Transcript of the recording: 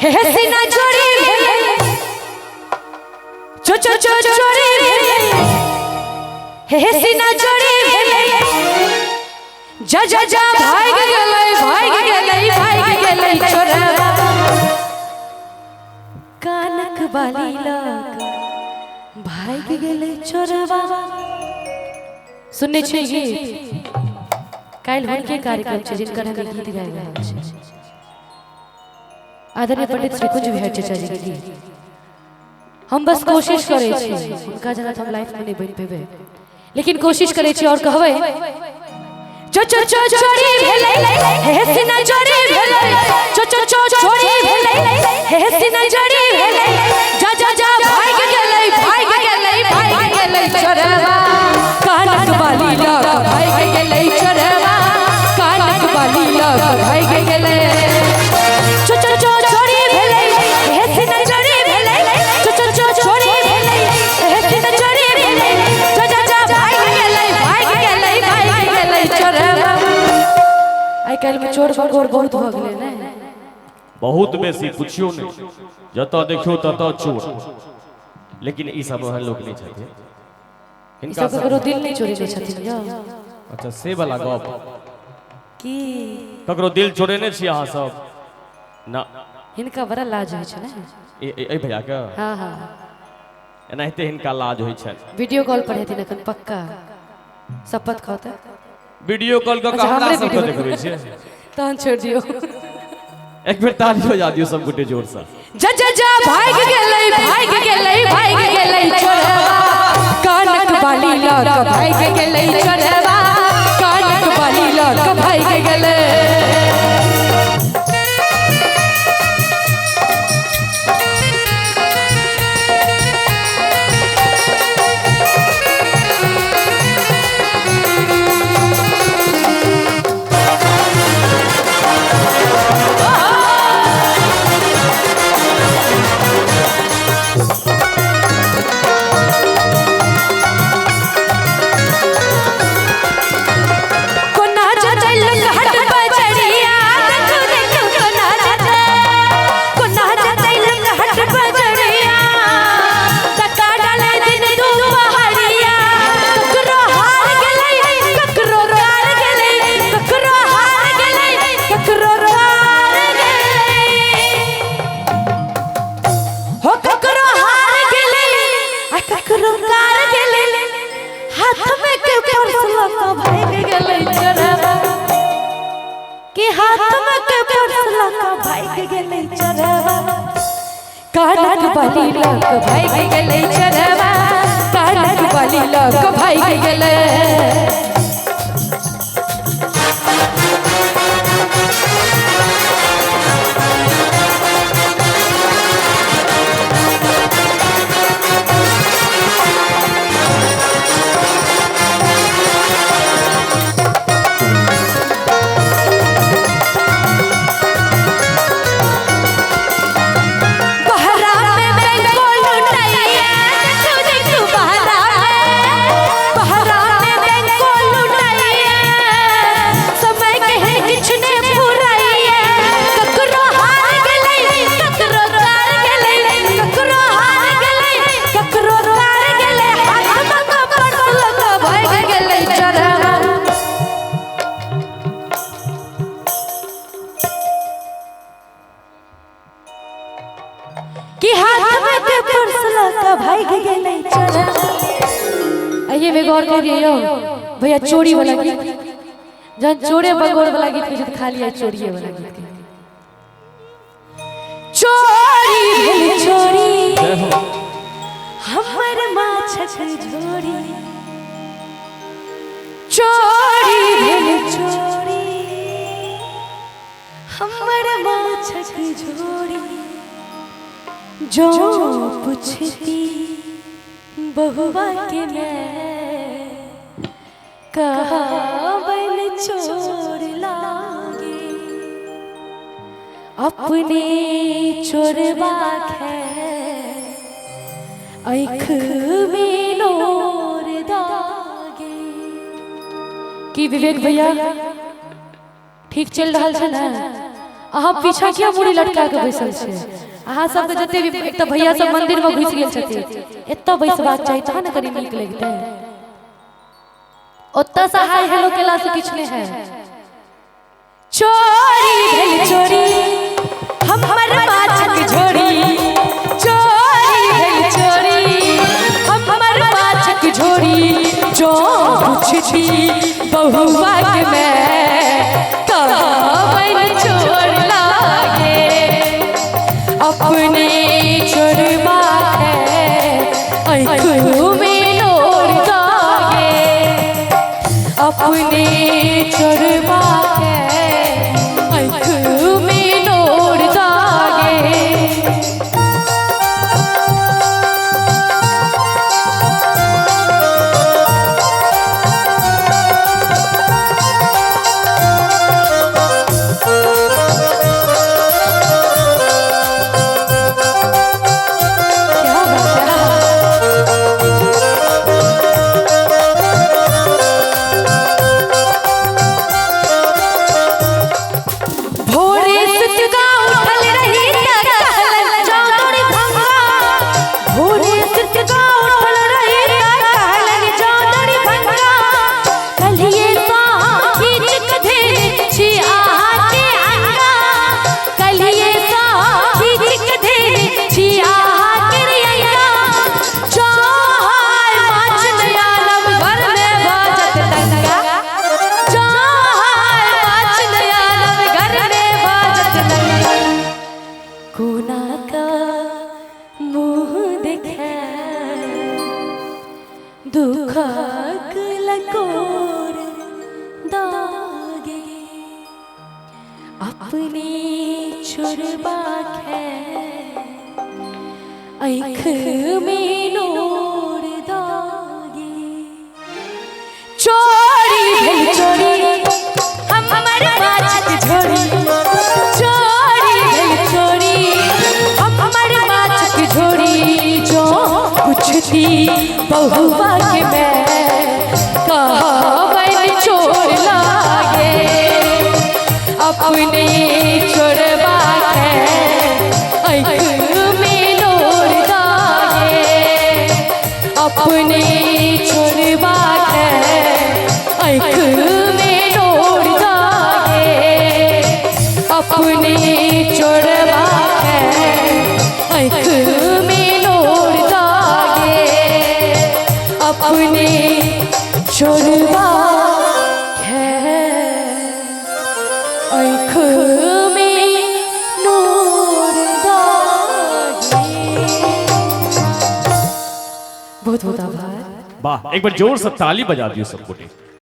हे सीना जोड़ी चो चो चो जोड़ी हे सीना जोड़ी जा जा जा भाग गेलै छोरा कानक बाली लग भाग गेलै छोरा। सुनने छै गीत काल हुनके कार्यक्रम छै जिनकर हम गीत गाबि रहल छी। आदरणीय पंडित श्री कुंज विहार चाचा जी के गीत हम बस कोशिश करै छी उनका जना हम लाइफ में नहीं बन पेबे लेकिन कोशिश करै छी और कहबै चो चो चो छोड़ी भेलै हे सीना जोड़ी भेलै चो चो चो छोड़ी भेलै हे सीना जोड़ी भेलै जा जा जा भाग गेलै छोरवा कानक बाली लग भाग गेलै छोरवा कानक बाली लग भाग गेलै चो चो चो छोड़ी भेलै हे सीना जोड़ी भेलै चो चो चो छोड़ी भेलै हे सीना जोड़ी भेलै जा जा जा भाग गेलै छोरवा। आइ काल्हि में चोर बगोर बहुत भ गेलै ने बहुत बेसी पूछियो नहीं जत देखियो तत चोर लेकिन ई सब वह लोग नहीं छथिन इनका ककरो दिल नहीं चोरी ले छथिन यौ। अच्छा से वाला गप की ककरो दिल चोरेने छी अहाँ सब ना हिनका बड़ा लाज होय छै ने ए भैया के हां हां एनाहिते हिनका लाज होय छै। वीडियो कॉल पर हेथिन अखन पक्का शपथ खाते वीडियो कॉल क हमरा सब के देखबै छै तहन छोड़ दियो एक बेर ताली बजा दियो सब गुटे जोर से जा जा जा भाग गेलै छोरवा कानक बाली लग भाग गेलै छोरवा कानक बाली लग भाग गेलै। कानक बाली लग भाग गेलै छोरवा कानक बाली लग भाग गेलै। आइए मैं गौर करिए यो भैया चोरी वाला गीत जन चोरे बगोर वाला गीत के खाली है चोरी वाला गीत के चोरी हमर माछक झोरी चोरी चोरी हमर माछक झोरी जो पूछती बहुआ के मैं कहाँ बन चोर लागे अपने चोरबा है आँख में नोर दागे। की विवेक भैया ठीक चल रहा है ना अहाँ पीछा किया मुड़ी लटका के बैसल छे अहाँ सबके जते भी एक त भैया सब मंदिर में घुस गेल छथिन एत्ता बैसबाक चाही तहन न कनी नीक लगतै ओत्ता से हाय हेलो केला से किछ नहीं है चोरी भेल चोरी हमर माछक झोरी चोरी भेल चोरी हमर माछक झोरी जो पूछती बहुआ के मैं कहबन चोर लागे अपने चोरबा है आँखों में नोर दागे अपने चोरबा है आँखों में नोर दागे दुखक लकोर दागे अपने चुरबा है आँख में नोर दागे चोरी भेल चोरी हमर माछक झोरी चोरी भेल चोरी हमर माछक झोरी जो पूछती बहुआ के मैं कहबन चोर लागे अपने चोरबा है आँख में नोर दागे अपने चोरबा है आँख में नोर दागे अपने चोरबा है आँख में नोर दागे अपने चोरबा है आँख में नूर दागे बहुत बहुत आभार वाह एक बार जोर से ताली बजा दियो सब कोटी